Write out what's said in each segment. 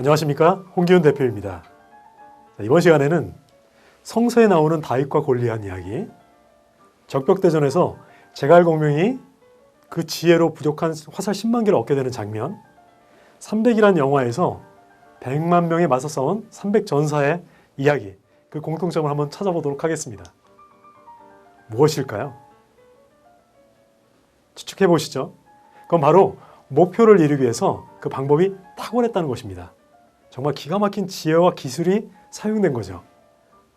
안녕하십니까, 홍기훈 대표입니다. 이번 시간에는 성서에 나오는 다윗과 골리앗 이야기, 적벽대전에서 제갈공명이 그 지혜로 부족한 화살 10만 개를 얻게 되는 장면, 300이라는 영화에서 100만 명에 맞서 싸운 300전사의 이야기, 그 공통점을 한번 찾아보도록 하겠습니다. 무엇일까요? 추측해 보시죠. 그건 바로 목표를 이루기 위해서 그 방법이 탁월했다는 것입니다. 정말 기가 막힌 지혜와 기술이 사용된 거죠.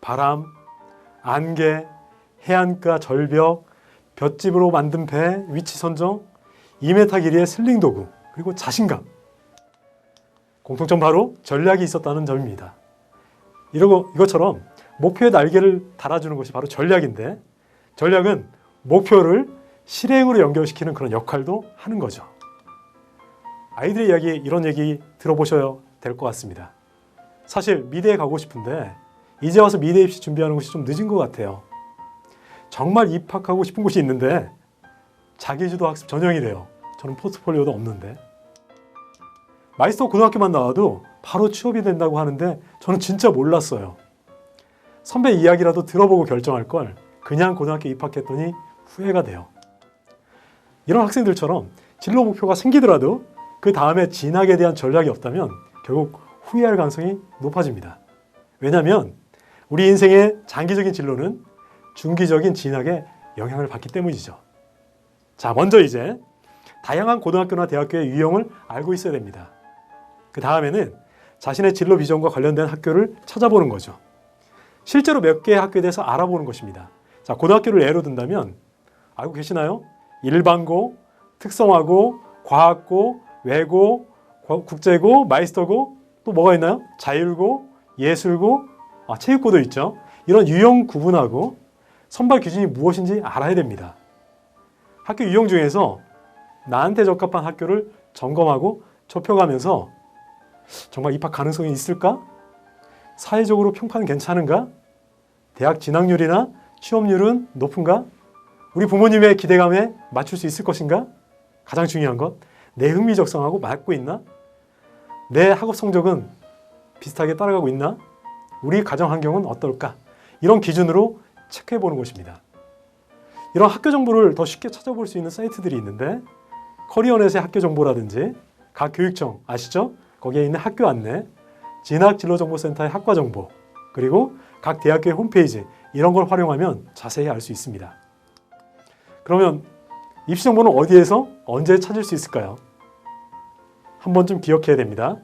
바람, 안개, 해안가, 절벽, 볏짚으로 만든 배, 위치 선정, 2m 길이의 슬링 도구, 그리고 자신감. 공통점 바로 전략이 있었다는 점입니다. 이것처럼 목표의 날개를 달아주는 것이 바로 전략인데, 전략은 목표를 실행으로 연결시키는 그런 역할도 하는 거죠. 아이들의 이야기, 이런 얘기 들어보셔야 될 것 같습니다. 사실 미대에 가고 싶은데 이제 와서 미대 입시 준비하는 것이 좀 늦은 것 같아요. 정말 입학하고 싶은 곳이 있는데 자기주도 학습 전형이래요. 저는 포트폴리오도 없는데. 마이스터 고등학교만 나와도 바로 취업이 된다고 하는데 저는 진짜 몰랐어요. 선배 이야기라도 들어보고 결정할 걸 그냥 고등학교 입학했더니 후회가 돼요. 이런 학생들처럼 진로 목표가 생기더라도 그 다음에 진학에 대한 전략이 없다면 결국 후회할 가능성이 높아집니다. 왜냐하면 우리 인생의 장기적인 진로는 중기적인 진학에 영향을 받기 때문이죠. 자, 먼저 이제 다양한 고등학교나 대학교의 유형을 알고 있어야 됩니다. 그 다음에는 자신의 진로 비전과 관련된 학교를 찾아보는 거죠. 실제로 몇 개의 학교에 대해서 알아보는 것입니다. 자, 고등학교를 예로 든다면 알고 계시나요? 일반고, 특성화고, 과학고, 외고, 국제고, 마이스터고, 또 뭐가 있나요? 자율고, 예술고, 체육고도 있죠. 이런 유형 구분하고 선발 기준이 무엇인지 알아야 됩니다. 학교 유형 중에서 나한테 적합한 학교를 점검하고 좁혀가면서 정말 입학 가능성이 있을까? 사회적으로 평가는 괜찮은가? 대학 진학률이나 취업률은 높은가? 우리 부모님의 기대감에 맞출 수 있을 것인가? 가장 중요한 것, 내 흥미적성하고 맞고 있나? 내 학업 성적은 비슷하게 따라가고 있나? 우리 가정 환경은 어떨까? 이런 기준으로 체크해 보는 것입니다. 이런 학교 정보를 더 쉽게 찾아볼 수 있는 사이트들이 있는데, 커리어넷의 학교 정보라든지 각 교육청 아시죠? 거기에 있는 학교 안내, 진학진로정보센터의 학과 정보, 그리고 각 대학교의 홈페이지, 이런 걸 활용하면 자세히 알 수 있습니다. 그러면 입시 정보는 어디에서 언제 찾을 수 있을까요? 한 번쯤 기억해야 됩니다.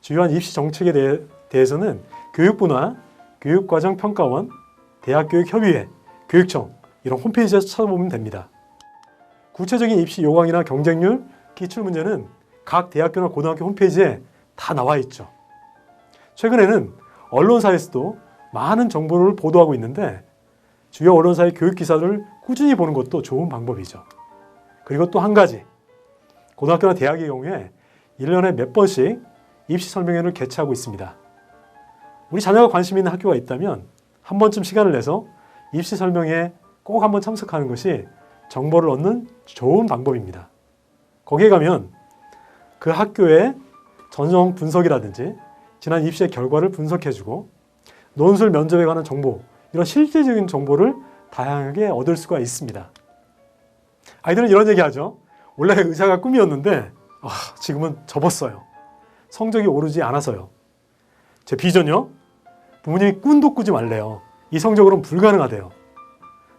주요한 입시 정책에 대해서는 교육부나 교육과정평가원, 대학교육협의회, 교육청 이런 홈페이지에서 찾아보면 됩니다. 구체적인 입시 요강이나 경쟁률, 기출문제는 각 대학교나 고등학교 홈페이지에 다 나와 있죠. 최근에는 언론사에서도 많은 정보를 보도하고 있는데 주요 언론사의 교육 기사를 꾸준히 보는 것도 좋은 방법이죠. 그리고 또 한 가지, 고등학교나 대학의 경우에 1년에 몇 번씩 입시 설명회를 개최하고 있습니다. 우리 자녀가 관심 있는 학교가 있다면 한 번쯤 시간을 내서 입시 설명회에 꼭 한번 참석하는 것이 정보를 얻는 좋은 방법입니다. 거기에 가면 그 학교의 전형 분석이라든지 지난 입시의 결과를 분석해주고 논술 면접에 관한 정보, 이런 실질적인 정보를 다양하게 얻을 수가 있습니다. 아이들은 이런 얘기하죠. 원래 의사가 꿈이었는데 지금은 접었어요. 성적이 오르지 않아서요. 제 비전요? 부모님이 꿈도 꾸지 말래요. 이 성적으로는 불가능하대요.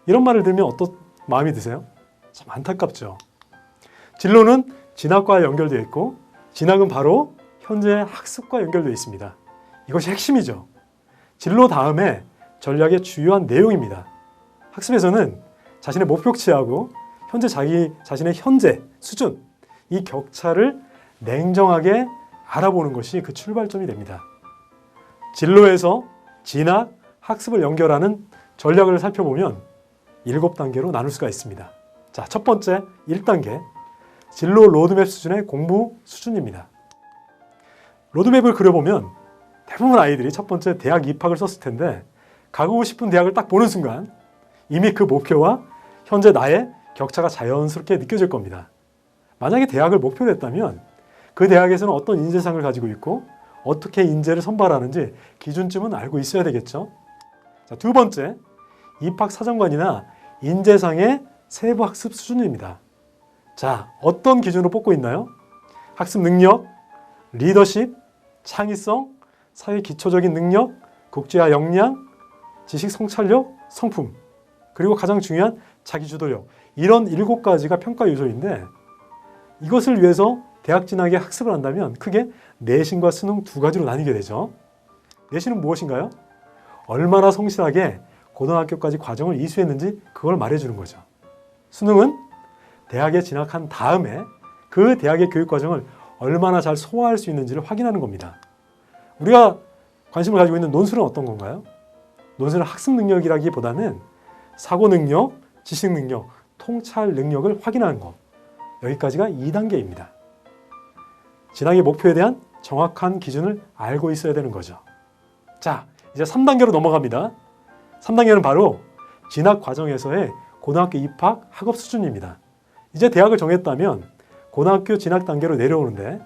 이런 말을 들으면 어떤 마음이 드세요? 참 안타깝죠. 진로는 진학과 연결되어 있고 진학은 바로 현재 학습과 연결되어 있습니다. 이것이 핵심이죠. 진로 다음에 전략의 주요한 내용입니다. 학습에서는 자신의 목표치하고 현재 자신의 현재 수준, 이 격차를 냉정하게 알아보는 것이 그 출발점이 됩니다. 진로에서 진학, 학습을 연결하는 전략을 살펴보면 7단계로 나눌 수가 있습니다. 자, 첫 번째 1단계, 진로 로드맵 수준의 공부 수준입니다. 로드맵을 그려보면 대부분 아이들이 첫 번째 대학 입학을 썼을 텐데 가고 싶은 대학을 딱 보는 순간 이미 그 목표와 현재 나의 격차가 자연스럽게 느껴질 겁니다. 만약에 대학을 목표로 했다면 그 대학에서는 어떤 인재상을 가지고 있고 어떻게 인재를 선발하는지 기준쯤은 알고 있어야 되겠죠. 자, 두 번째, 입학사정관이나 인재상의 세부 학습 수준입니다. 자, 어떤 기준으로 뽑고 있나요? 학습 능력, 리더십, 창의성, 사회 기초적인 능력, 국제화 역량, 지식 성찰력, 성품, 그리고 가장 중요한 자기주도력. 이런 7가지가 평가 요소인데 이것을 위해서 대학 진학에 학습을 한다면 크게 내신과 수능 2가지로 나뉘게 되죠. 내신은 무엇인가요? 얼마나 성실하게 고등학교까지 과정을 이수했는지 그걸 말해주는 거죠. 수능은 대학에 진학한 다음에 그 대학의 교육과정을 얼마나 잘 소화할 수 있는지를 확인하는 겁니다. 우리가 관심을 가지고 있는 논술은 어떤 건가요? 논술은 학습 능력이라기보다는 사고 능력, 지식 능력, 통찰 능력을 확인하는 것. 여기까지가 2단계입니다. 진학의 목표에 대한 정확한 기준을 알고 있어야 되는 거죠. 자, 이제 3단계로 넘어갑니다. 3단계는 바로 진학 과정에서의 고등학교 입학 학업 수준입니다. 이제 대학을 정했다면 고등학교 진학 단계로 내려오는데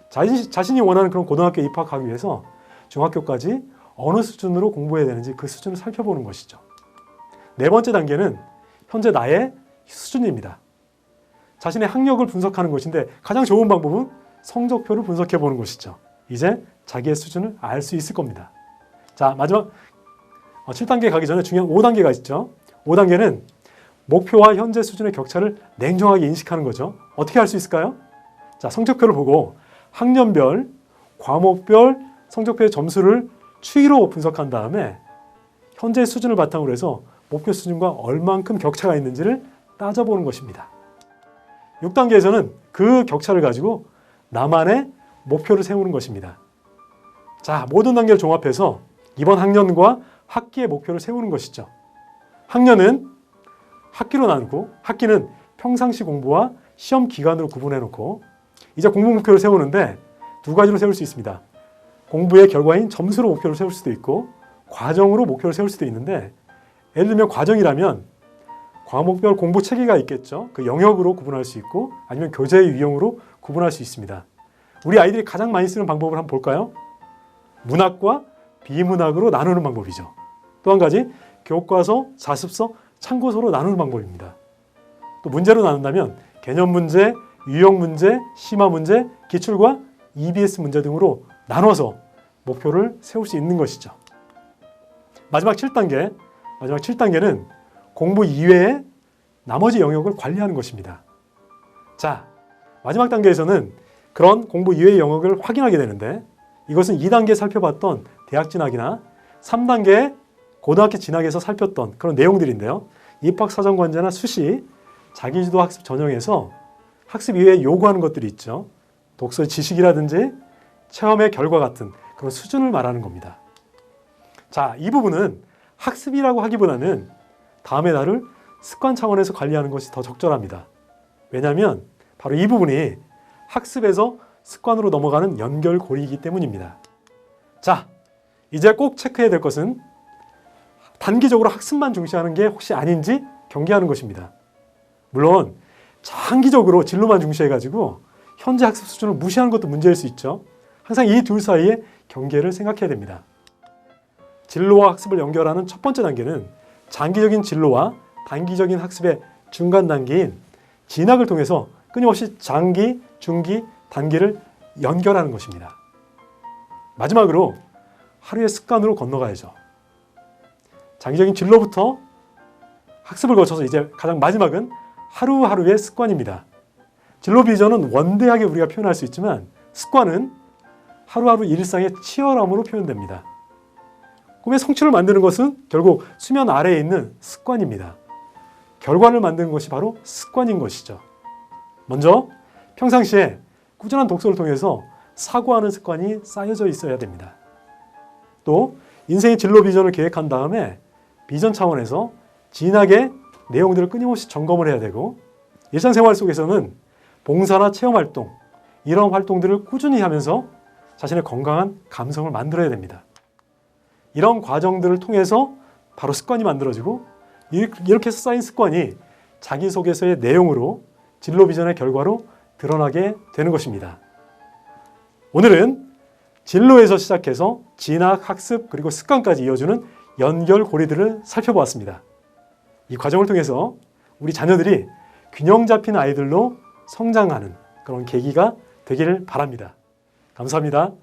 자신이 원하는 그런 고등학교에 입학하기 위해서 중학교까지 어느 수준으로 공부해야 되는지 그 수준을 살펴보는 것이죠. 네 번째 단계는 현재 나의 수준입니다. 자신의 학력을 분석하는 것인데 가장 좋은 방법은 성적표를 분석해 보는 것이죠. 이제 자기의 수준을 알 수 있을 겁니다. 자, 마지막 7단계 가기 전에 중요한 5단계가 있죠. 5단계는 목표와 현재 수준의 격차를 냉정하게 인식하는 거죠. 어떻게 할 수 있을까요? 자, 성적표를 보고 학년별, 과목별 성적표의 점수를 추이로 분석한 다음에 현재 수준을 바탕으로 해서 목표 수준과 얼만큼 격차가 있는지를 따져보는 것입니다. 6단계에서는 그 격차를 가지고 나만의 목표를 세우는 것입니다. 자, 모든 단계를 종합해서 이번 학년과 학기의 목표를 세우는 것이죠. 학년은 학기로 나누고 학기는 평상시 공부와 시험 기간으로 구분해 놓고 이제 공부 목표를 세우는데 2가지로 세울 수 있습니다. 공부의 결과인 점수로 목표를 세울 수도 있고 과정으로 목표를 세울 수도 있는데 예를 들면 과정이라면 과목별 공부 체계가 있겠죠. 그 영역으로 구분할 수 있고 아니면 교재의 유형으로 구분할 수 있습니다. 우리 아이들이 가장 많이 쓰는 방법을 한번 볼까요? 문학과 비문학으로 나누는 방법이죠. 또 한 가지 교과서, 자습서, 참고서로 나누는 방법입니다. 또 문제로 나눈다면 개념 문제, 유형 문제, 심화 문제, 기출과 EBS 문제 등으로 나눠서 목표를 세울 수 있는 것이죠. 마지막 7단계는 공부 이외의 나머지 영역을 관리하는 것입니다. 자, 마지막 단계에서는 그런 공부 이외의 영역을 확인하게 되는데 이것은 2단계에 살펴봤던 대학 진학이나 3단계 고등학교 진학에서 살폈던 그런 내용들인데요. 입학사정관제나 수시, 자기주도 학습 전형에서 학습 이외에 요구하는 것들이 있죠. 독서 지식이라든지 체험의 결과 같은 그런 수준을 말하는 겁니다. 자, 이 부분은 학습이라고 하기보다는 다음에 다룰 습관 차원에서 관리하는 것이 더 적절합니다. 왜냐하면 바로 이 부분이 학습에서 습관으로 넘어가는 연결고리이기 때문입니다. 자, 이제 꼭 체크해야 될 것은 단기적으로 학습만 중시하는 게 혹시 아닌지 경계하는 것입니다. 물론 장기적으로 진로만 중시해가지고 현재 학습 수준을 무시하는 것도 문제일 수 있죠. 항상 이 둘 사이의 경계를 생각해야 됩니다. 진로와 학습을 연결하는 첫 번째 단계는 장기적인 진로와 단기적인 학습의 중간 단계인 진학을 통해서 끊임없이 장기, 중기, 단기를 연결하는 것입니다. 마지막으로 하루의 습관으로 건너가야죠. 장기적인 진로부터 학습을 거쳐서 이제 가장 마지막은 하루하루의 습관입니다. 진로 비전은 원대하게 우리가 표현할 수 있지만 습관은 하루하루 일상의 치열함으로 표현됩니다. 꿈의 성취를 만드는 것은 결국 수면 아래에 있는 습관입니다. 결과를 만드는 것이 바로 습관인 것이죠. 먼저 평상시에 꾸준한 독서를 통해서 사고하는 습관이 쌓여져 있어야 됩니다. 또 인생의 진로 비전을 계획한 다음에 비전 차원에서 진학의 내용들을 끊임없이 점검을 해야 되고 일상생활 속에서는 봉사나 체험활동 이런 활동들을 꾸준히 하면서 자신의 건강한 감성을 만들어야 됩니다. 이런 과정들을 통해서 바로 습관이 만들어지고 이렇게 해서 쌓인 습관이 자기소개서의 내용으로 진로 비전의 결과로 드러나게 되는 것입니다. 오늘은 진로에서 시작해서 진학, 학습, 그리고 습관까지 이어주는 연결고리들을 살펴보았습니다. 이 과정을 통해서 우리 자녀들이 균형 잡힌 아이들로 성장하는 그런 계기가 되기를 바랍니다. 감사합니다.